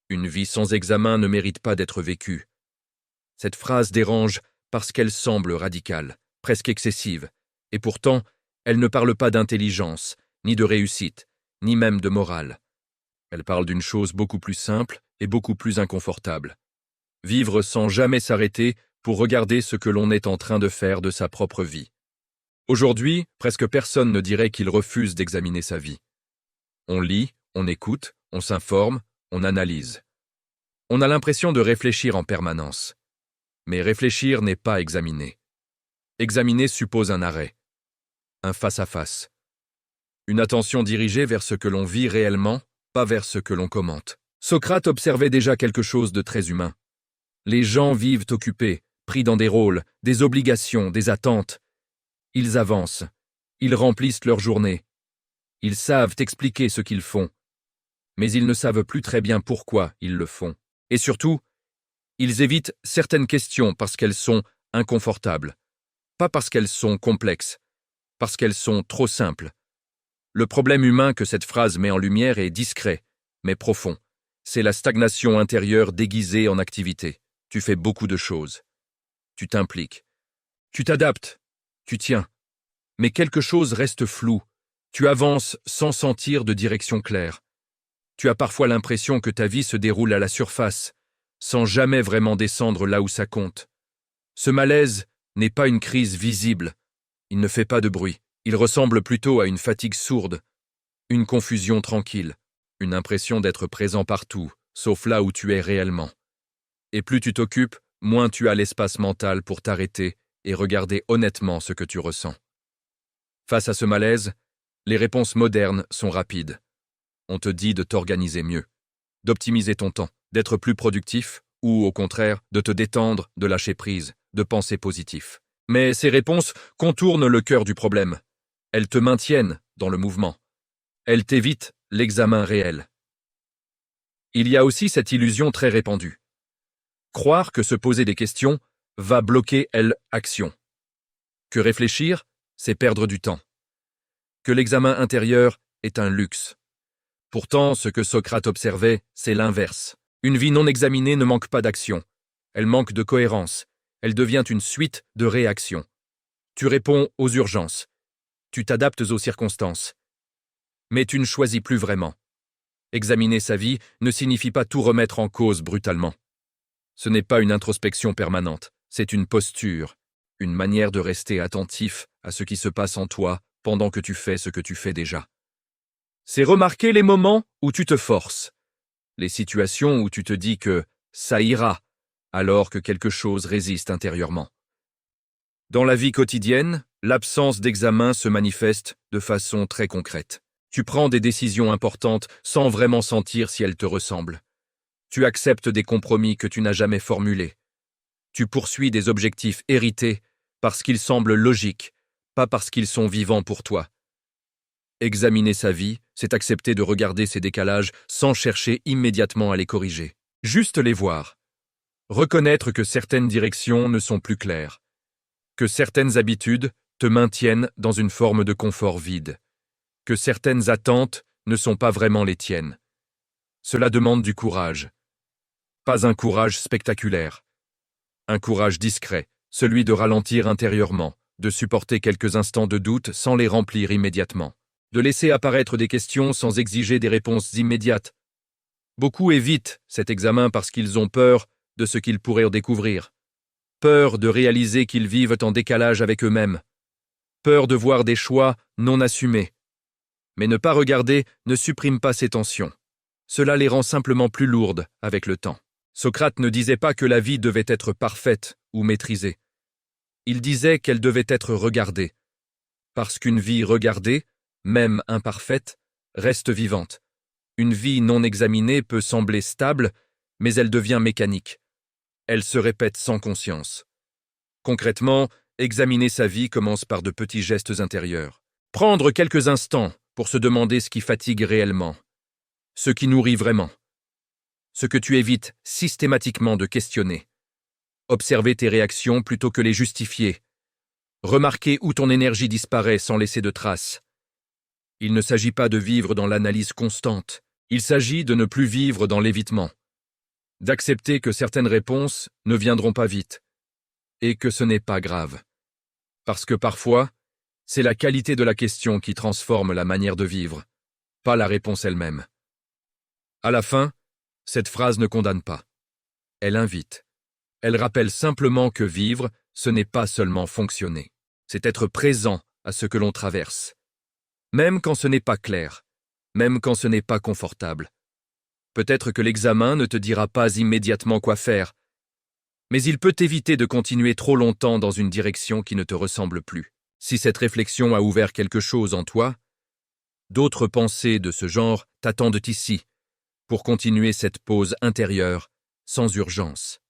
Une vie sans examen ne mérite pas d'être vécue. Cette phrase dérange parce qu'elle semble radicale, presque excessive, et pourtant, elle ne parle pas d'intelligence, ni de réussite, ni même de morale. Elle parle d'une chose beaucoup plus simple et beaucoup plus inconfortable. Vivre sans jamais s'arrêter pour regarder ce que l'on est en train de faire de sa propre vie. Aujourd'hui, presque personne ne dirait qu'il refuse d'examiner sa vie. On lit, on écoute, on s'informe, on analyse. On a l'impression de réfléchir en permanence. Mais réfléchir n'est pas examiner. Examiner suppose un arrêt, un face-à-face. Une attention dirigée vers ce que l'on vit réellement, pas vers ce que l'on commente. Socrate observait déjà quelque chose de très humain. Les gens vivent occupés, pris dans des rôles, des obligations, des attentes. Ils avancent, ils remplissent leur journée. Ils savent expliquer ce qu'ils font, mais ils ne savent plus très bien pourquoi ils le font. Et surtout, ils évitent certaines questions parce qu'elles sont inconfortables, pas parce qu'elles sont complexes, parce qu'elles sont trop simples. Le problème humain que cette phrase met en lumière est discret, mais profond. C'est la stagnation intérieure déguisée en activité. Tu fais beaucoup de choses. Tu t'impliques. Tu t'adaptes. Tu tiens. Mais quelque chose reste flou. Tu avances sans sentir de direction claire. Tu as parfois l'impression que ta vie se déroule à la surface, sans jamais vraiment descendre là où ça compte. Ce malaise n'est pas une crise visible. Il ne fait pas de bruit. Il ressemble plutôt à une fatigue sourde, une confusion tranquille, une impression d'être présent partout, sauf là où tu es réellement. Et plus tu t'occupes, moins tu as l'espace mental pour t'arrêter et regarder honnêtement ce que tu ressens. Face à ce malaise, les réponses modernes sont rapides. On te dit de t'organiser mieux, d'optimiser ton temps, d'être plus productif, ou au contraire, de te détendre, de lâcher prise, de penser positif. Mais ces réponses contournent le cœur du problème. Elles te maintiennent dans le mouvement. Elles t'évitent l'examen réel. Il y a aussi cette illusion très répandue. Croire que se poser des questions va bloquer l'action. Que réfléchir, c'est perdre du temps. Que l'examen intérieur est un luxe. Pourtant, ce que Socrate observait, c'est l'inverse. Une vie non examinée ne manque pas d'action. Elle manque de cohérence. Elle devient une suite de réactions. Tu réponds aux urgences. Tu t'adaptes aux circonstances. Mais tu ne choisis plus vraiment. Examiner sa vie ne signifie pas tout remettre en cause brutalement. Ce n'est pas une introspection permanente, c'est une posture, une manière de rester attentif à ce qui se passe en toi pendant que tu fais ce que tu fais déjà. C'est remarquer les moments où tu te forces, les situations où tu te dis que ça ira, alors que quelque chose résiste intérieurement. Dans la vie quotidienne, l'absence d'examen se manifeste de façon très concrète. Tu prends des décisions importantes sans vraiment sentir si elles te ressemblent. Tu acceptes des compromis que tu n'as jamais formulés. Tu poursuis des objectifs hérités parce qu'ils semblent logiques, pas parce qu'ils sont vivants pour toi. Examiner sa vie, c'est accepter de regarder ces décalages sans chercher immédiatement à les corriger. Juste les voir. Reconnaître que certaines directions ne sont plus claires. Que certaines habitudes te maintiennent dans une forme de confort vide. Que certaines attentes ne sont pas vraiment les tiennes. Cela demande du courage. Pas un courage spectaculaire. Un courage discret, celui de ralentir intérieurement, de supporter quelques instants de doute sans les remplir immédiatement. De laisser apparaître des questions sans exiger des réponses immédiates. Beaucoup évitent cet examen parce qu'ils ont peur de ce qu'ils pourraient découvrir. Peur de réaliser qu'ils vivent en décalage avec eux-mêmes. Peur de voir des choix non assumés. Mais ne pas regarder ne supprime pas ces tensions. Cela les rend simplement plus lourdes avec le temps. Socrate ne disait pas que la vie devait être parfaite ou maîtrisée. Il disait qu'elle devait être regardée. Parce qu'une vie regardée, même imparfaite, reste vivante. Une vie non examinée peut sembler stable, mais elle devient mécanique. Elle se répète sans conscience. Concrètement, examiner sa vie commence par de petits gestes intérieurs. Prendre quelques instants pour se demander ce qui fatigue réellement, ce qui nourrit vraiment, ce que tu évites systématiquement de questionner. Observer tes réactions plutôt que les justifier. Remarquer où ton énergie disparaît sans laisser de traces. Il ne s'agit pas de vivre dans l'analyse constante, il s'agit de ne plus vivre dans l'évitement. d'accepter que certaines réponses ne viendront pas vite, et que ce n'est pas grave. Parce que parfois, c'est la qualité de la question qui transforme la manière de vivre, pas la réponse elle-même. À la fin, cette phrase ne condamne pas. Elle invite. Elle rappelle simplement que vivre, ce n'est pas seulement fonctionner. C'est être présent à ce que l'on traverse. Même quand ce n'est pas clair, même quand ce n'est pas confortable. Peut-être que l'examen ne te dira pas immédiatement quoi faire, mais il peut t'éviter de continuer trop longtemps dans une direction qui ne te ressemble plus. Si cette réflexion a ouvert quelque chose en toi, d'autres pensées de ce genre t'attendent ici, pour continuer cette pause intérieure, sans urgence.